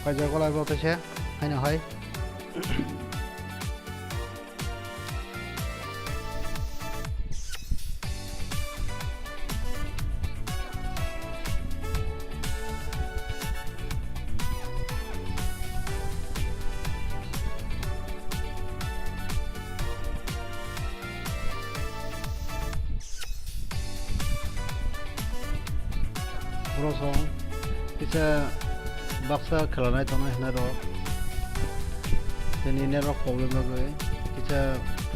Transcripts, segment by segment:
Bây giờ có lại vào tay xe hay nào hay 그래서 이제 baksa khalanai tona hina ro teni ne ro problem ba gai kicha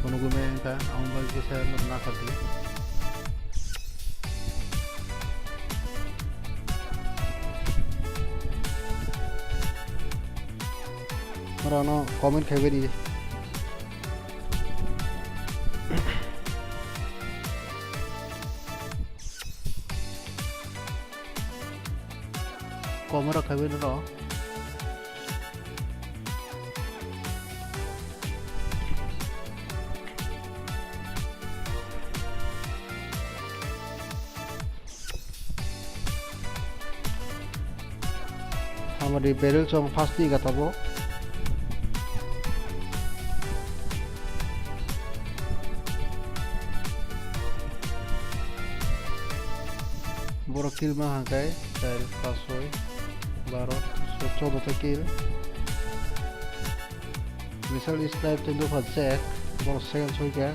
phone gume ka amba kicha na khati marano comment khaibe di comment khaibe ro हमारी barrel चोंग फास्टी का तबो बोरो किल में हाँ गए 4 5 12 14 तक किल मिसाल इस type से दो फंसे बोरो सेकंड सोई क्या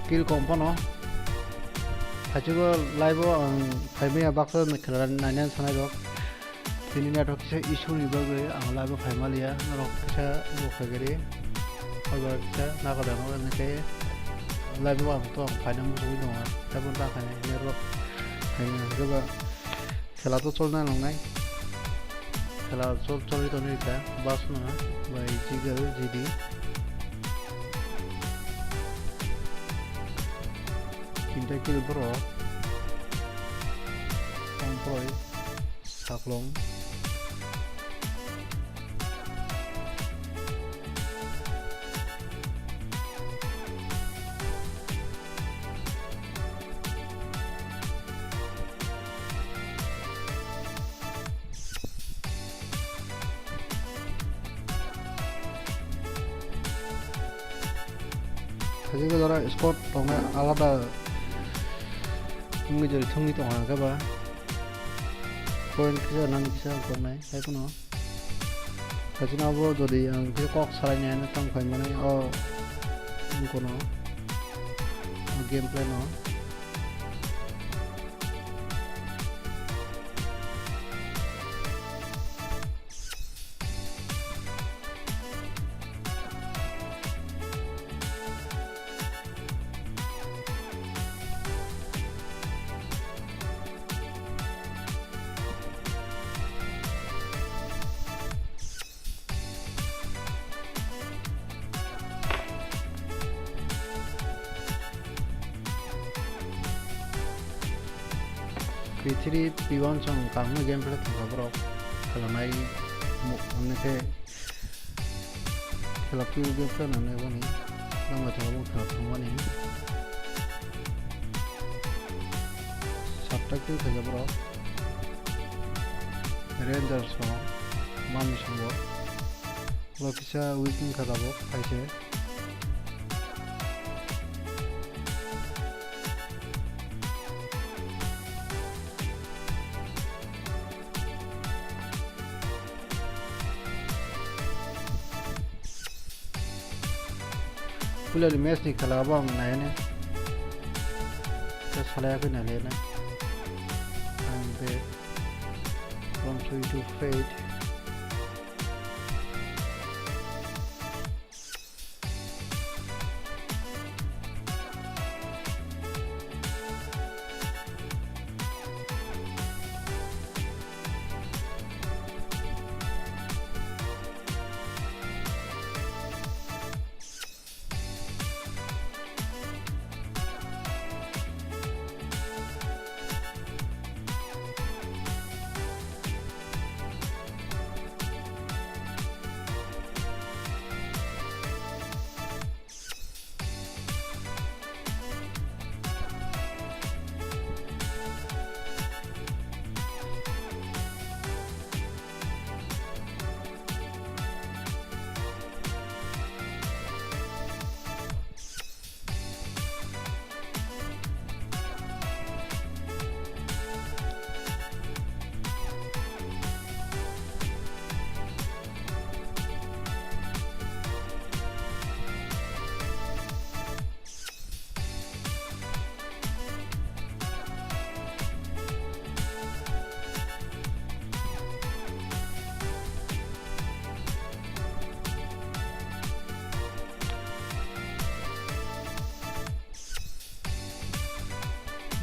किल कम्पनो खाथिगो लाइव फाइमिया बाक्सा खेलान नायनान सानाय रक तिनि नाथ किसे इशु नि बागै आं लाइव फाइमालिया रक किसे बखगेरि अगर किसे नागादानो नके लाइव आं तो फाइनाम मुसुइ दङ ताबन ताखाने ने रक फाइना गोबा खेला तो चलना नंनाय खेला चलि तनिका बास नङा बाय जिगल जिदि Cinta kill bro Omproy Saklong Jadi kalau sport tongnya alada người chơi thông đi tổng hàng các bạn point kia năng kia còn này hay có nó cái chỗ nào vô rồi cái cọc sai nhá nó tăng phải mà này không có nó gameplay nó P3 P1 trong càng nó gameplay thằng bro kalau này anh cái kalau P gameplay này bọn này đang ở trong một thằng bọn này subtitle thấy bro Rangers हो मामी संग lo किसा weekend का दाबो खाइसे Pula di mes ni kalau abang naik ni, saya aku nak lihat ni. I'm back from tree to fate.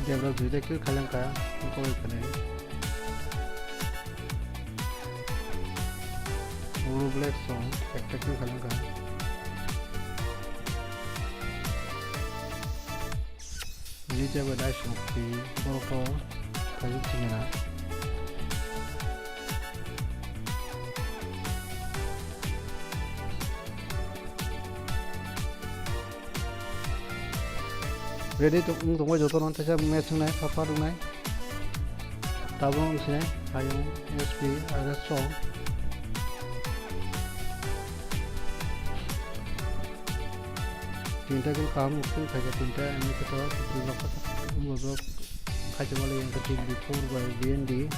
Debra duida kill khalang ka ko ikane Uru black song ekta kill khalang ka Nije badai shokpi boro kajuk tingena Ready to tunggu joto non taja match nai papa dung nai tabung usine ayung SP ada song tinta kil kam ukil khaja tinta ani kata bibak bibak khaja male yang ketik before by BND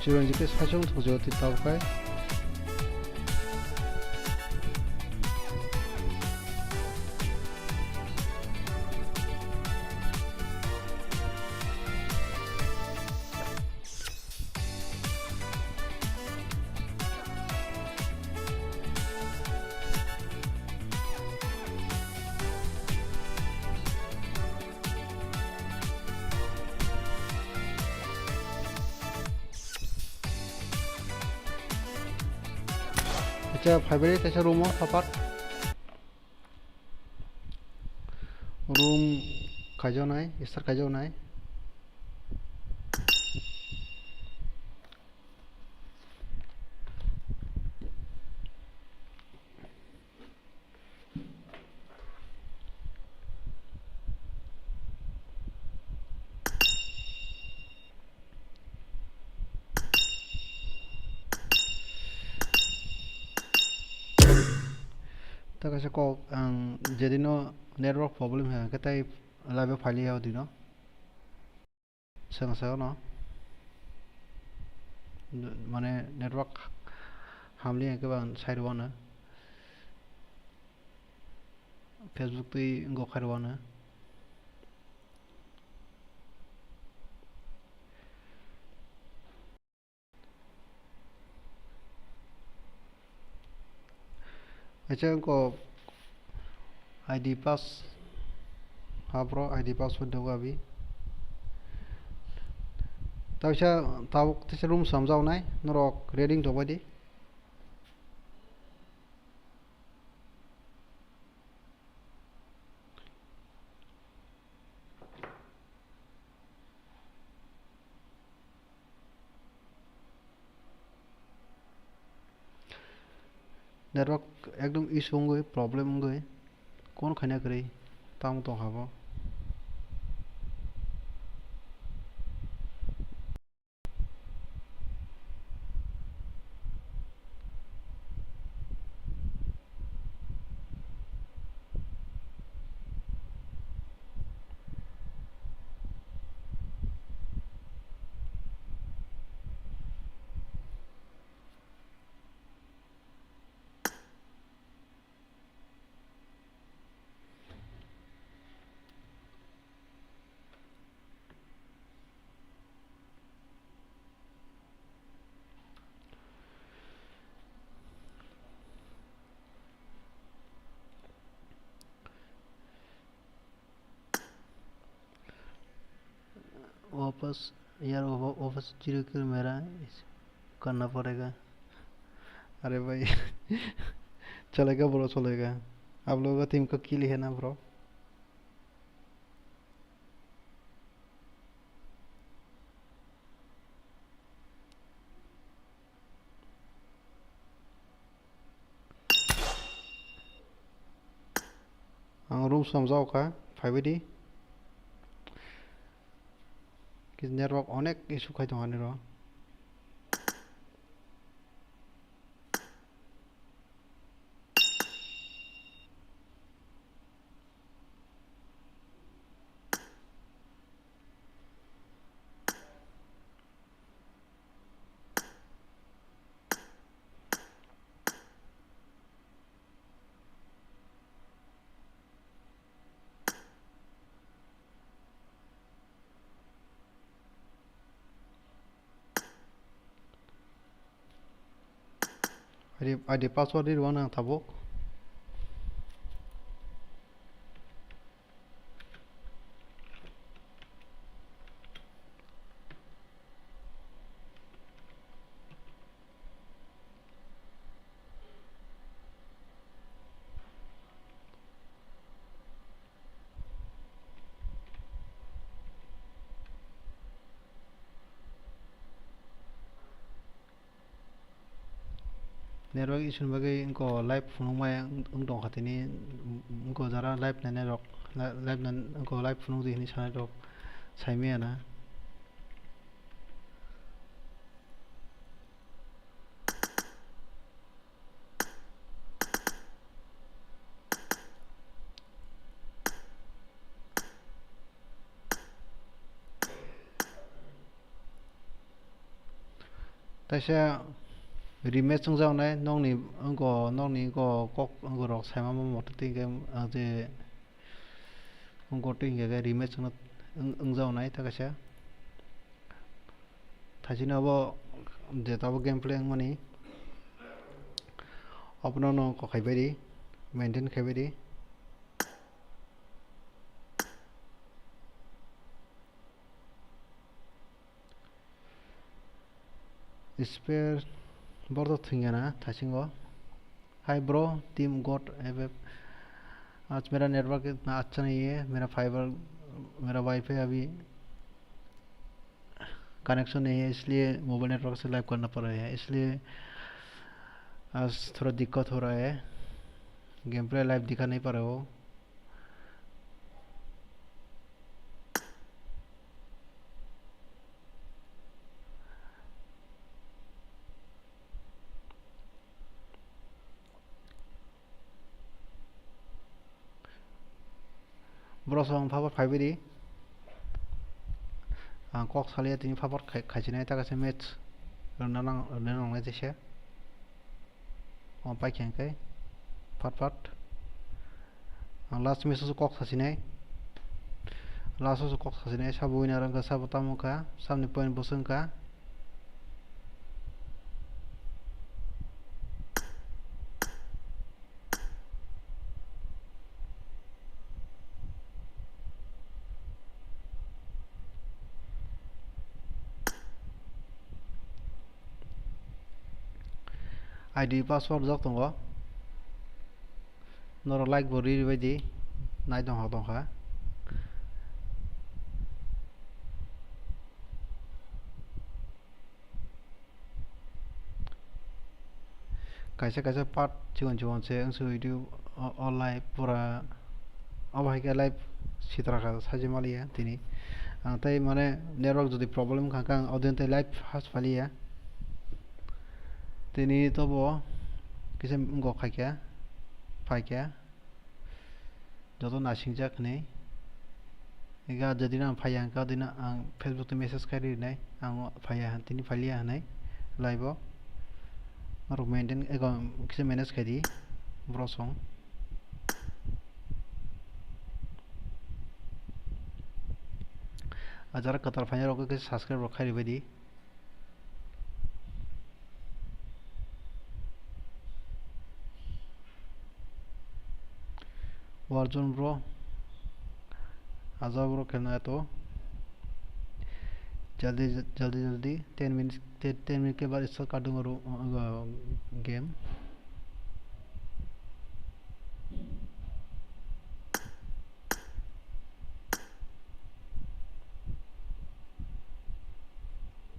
지금 이렇게 사정 도저히 있다고 할까요? 자, 발베리 대체 룸 파팟 룸 가져나이 이스터 가져나이 ta kasi ko ang jadi no network problem hai katai live file ya dino sang sang no mane network hamli ke bang side one facebook tui go khair one acha ko id pass ha bro id password dewa abi taisa tabuk tese room samjau nai norok reading to badi network ekdom issue ngoi problem ngoi kon khana kri tam to habo वापस यार वापस 0 kilo मेरा करना पड़ेगा। अरे भाई चलेगा bro, चलेगा। आप लोगों का टीम का किल है ना ब्रो? आं रूम समझाओ का फाइबेडी कि नेटवर्क अनेक इशू खाई दं र। आदि password di ruang nang tabuk. Network issue bagai ingko live phone mai ungdong khatini ingko jara live na network live na ingko live phone di ni sana rok saime na. Tasya rematch chung jaw nai nongni ingko kok ingko rok saima mo mot tingem je ingko tingge ga rematch chung jaw nai takasya thajina bo je tabo gameplay mani अपना नो को खाइबेरी maintain खाइबेरी spare बर्दो थिंगना थासिंगो। Hi bro team got away आज मेरा नेटवर्क इतना अच्छा नहीं है, मेरा वाईफाई अभी कनेक्शन नहीं है, इसलिए मोबाइल नेटवर्क से लाइव करना पड़ रहा है, इसलिए आज थोड़ा दिक्कत हो रहा है, गेम प्ले लाइव दिखा नहीं पा रहे हो। ब्रो सॉन्ग फावर फाइबेरी कॉक सालिया तीन फावर खाइचिनाय ताकासे मैच रना नांनाय जेसे पाइ खेंकै फाट लास्ट मैच कॉक सासिनाय लास्ट कॉक सासिनाय साबु विनार अंका साबु तामुका सामने पॉइंट बसंका आईडी पासवर्ड जक दंग नर लाइक बरि बायदि नाय दंखा kaisa part चिकन से अंसु वीडियो ऑल लाइव पूरा अब है क्या लाइव चित्रा का साजे मालिया तिनी तै माने नेटवर्क जदि प्रॉब्लम खाका अदेन तै लाइव हास फालिया तिनी तो वो किसे गो खाक्या फाक्या जतो नासिंग जाक नै इगा जदिना फाया का दिना आं फेसबुक ते मेसेज खारि नै आं फाया तिनी फालिया नै लाइव और मेंटेन एगो किसे मैनेज खादि ब्रसं आजारा कतार फाइनल रoko किसे सब्सक्राइब रखारि बायदि अर्जुन ब्रो आजा ब्रो खेलना है तो जल्दी जल्दी जल्दी 10 मिनट 10 मिनट के बाद स्टार्ट कर दूंगा game.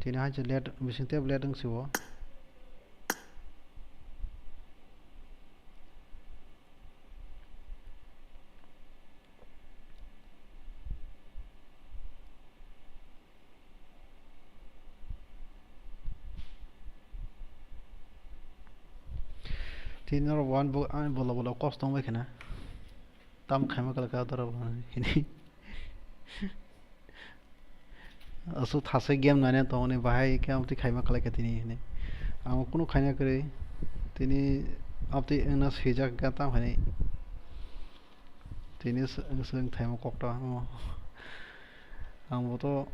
Tini haja lihat bising tiap lihat ng siwo. Tini nor one bola bola kostong mai kena. Tam khama kal ka tar ini. Asu thase game nane to ne bahai ke amti khama kal ka tini ini. Am kuno khana kare tini apti na sejak ka tam khani. Tini seng thama kokta. Am to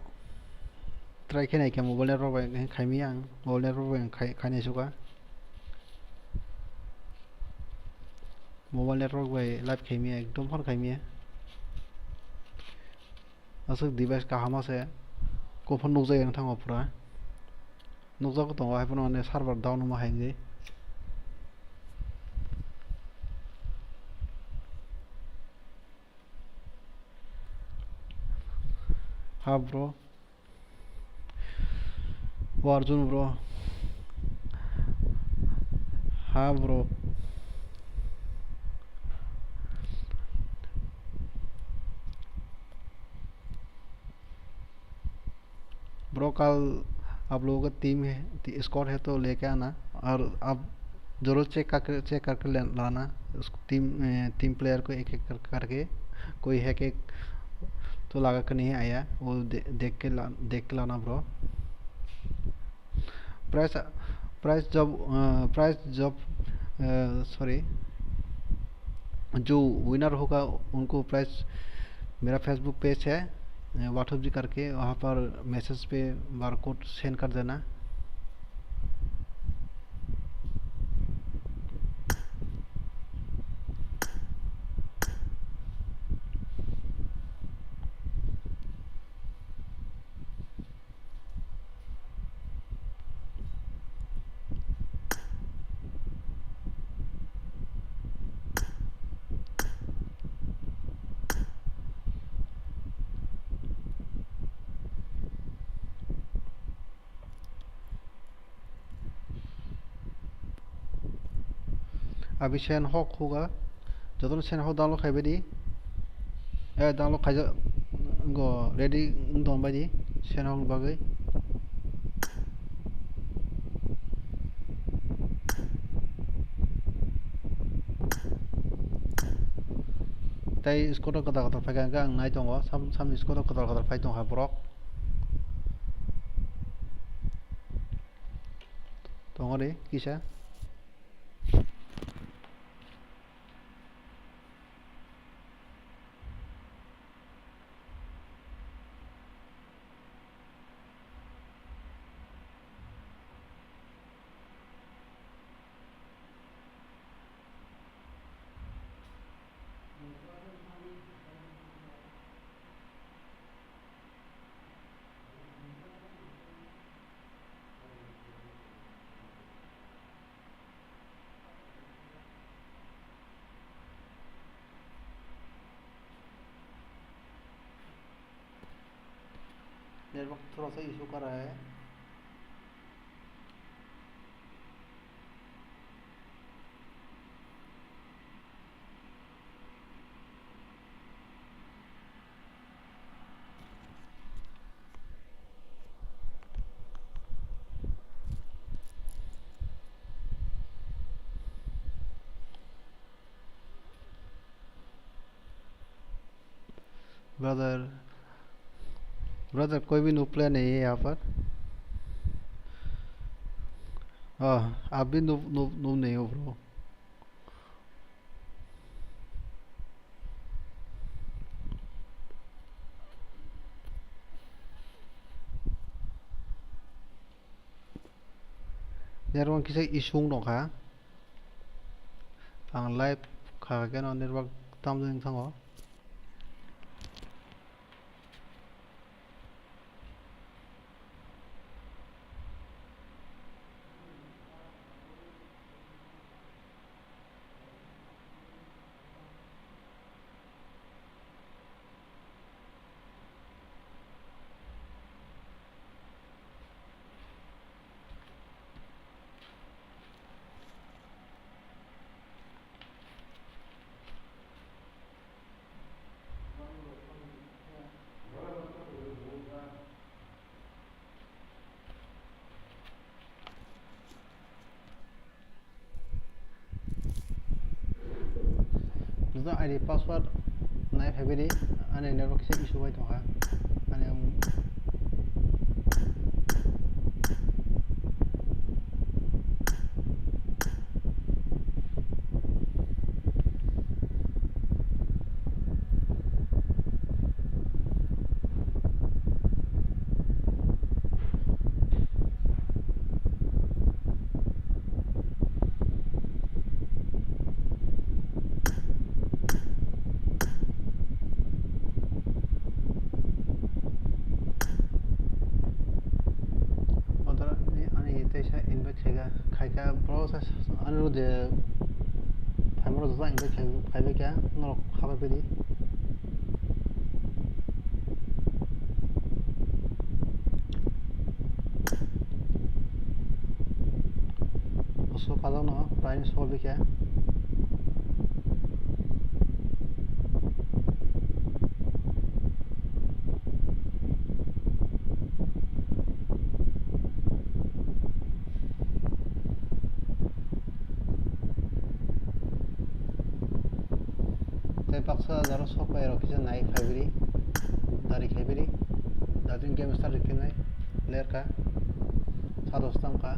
try kena ke mobile ne ro bai khaimi ang mobile ne ro bai khane suka. Mobile network by live खाई में एकदम fun खाई में असक device का हमा से को fun नुक जाय नोंथां पुरा नुक जाको दङ हाय फन माने सार्भार डाउन मा हायगे हा ब्रो वो अर्जुन ब्रो हा ब्रो ब्रो कल आप लोगों का टीम है स्क्वाड है तो लेके आना और आप जरूर चेक करके लाना उस टीम प्लेयर को एक एक करके कोई है कि तो लगा कर नहीं आया वो देख के लाना ब्रो प्राइस प्राइस जब सॉरी जो विनर होगा उनको प्राइस मेरा फेसबुक पेज है व्हाट्सएप जी करके वहाँ पर मैसेज पे बारकोड सेंड कर देना अभी सेन हक होगा जो सेन हक डाउनलोड खाई बायदि डाउनलोड खाई गो रेडी दं बायदि सेन हक बागै ताई स्कॉट कदा कदा फाइगा आं नाय दङ साम स्कॉट कदा कदा फाइ दं हा ब्रक दङ रे किसा नेटवर्क थोड़ा सा इशू कर रहा है ब्रदर ब्रदर कोई भी नो प्लेयर नहीं है यहाँ पर आप भी नो नो नो नहीं हो ब्रो नेटवर्क किसी इशू दं का आं लाइव खागोन नेटवर्क तामजों थाङो bisa ID password naik Februari ane network kisa isu baik toha ane खायका प्रोसेस अनुरोध फाइमर जसा इनभाइट खायबाय क्या नरक खाबाय बायदि उसको काजाव न प्राइन सॉल्व क्या paksa zara sok bay rokisa naik Februari dari Februari dadin game start dikinai ler ka sadostam ka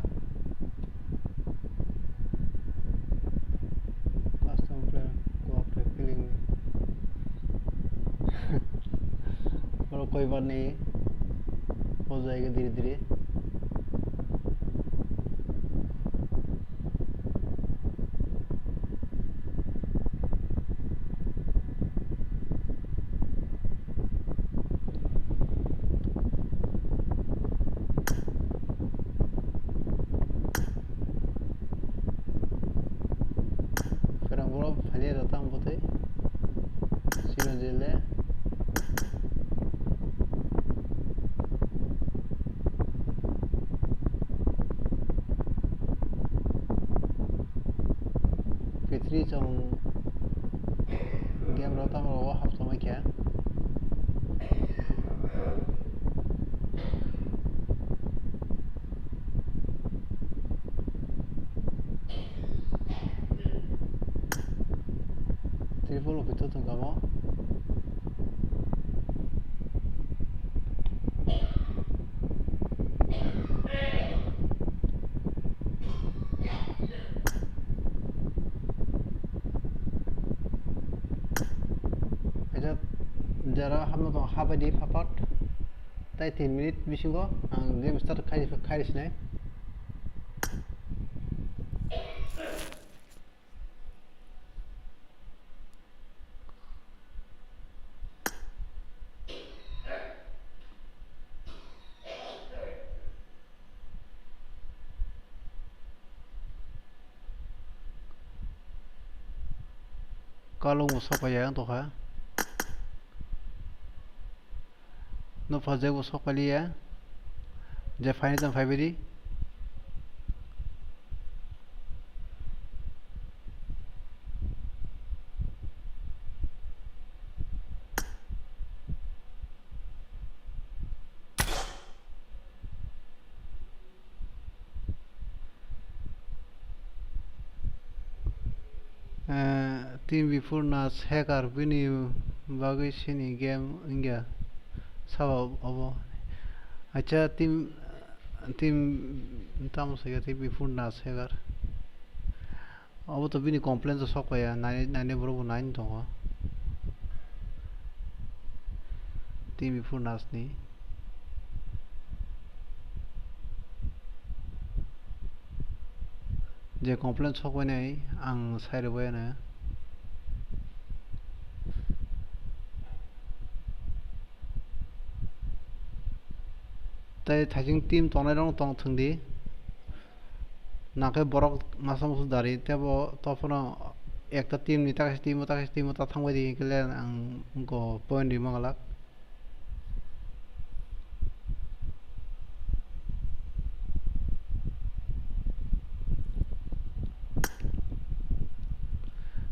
custom player cooperate feeling और कोई बात नहीं हो जाएगा धीरे धीरे Fitri trong game đó tao có học xong mấy kia telephone lo betul tuh kamu jara hamno to habadi papat tai 3 minute bisingo game start khai sinai kalau musa payang to ha no faze wo sokali ya je fine tan Februari team before nas hacker bini bagui sini game inga sawa abo acha team tamo se team before nas hacker abo to bini complaint to sok ya 9 bro 9 to team before nas ni je complaint sok wa nei ang side wa na tai thajing team tonai rong tong thungdi nakai borok masam su dari tebo tofono ekta team ni ta team ta thangbai di kele ang go point di mangalak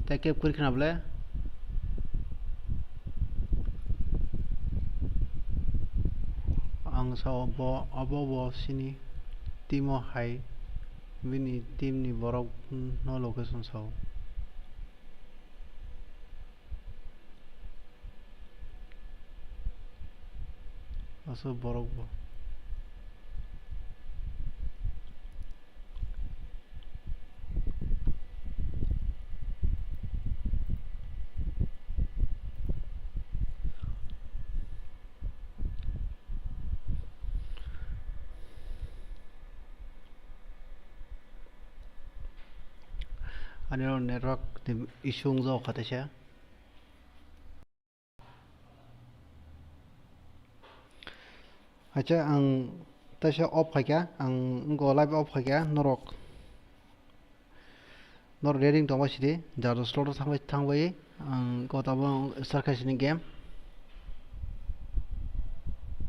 tai kep kuri khnable ang sa abo sini timo hai bini team ni borok no location sao असो बरकबो आणि network issue जो खातेशा अच्छा आं तशा of खायका आं go live of खायका नरक रेडिं दंबा सिदि जादु स्लॉट थांबाय आं गताबो सारकासिनि गेम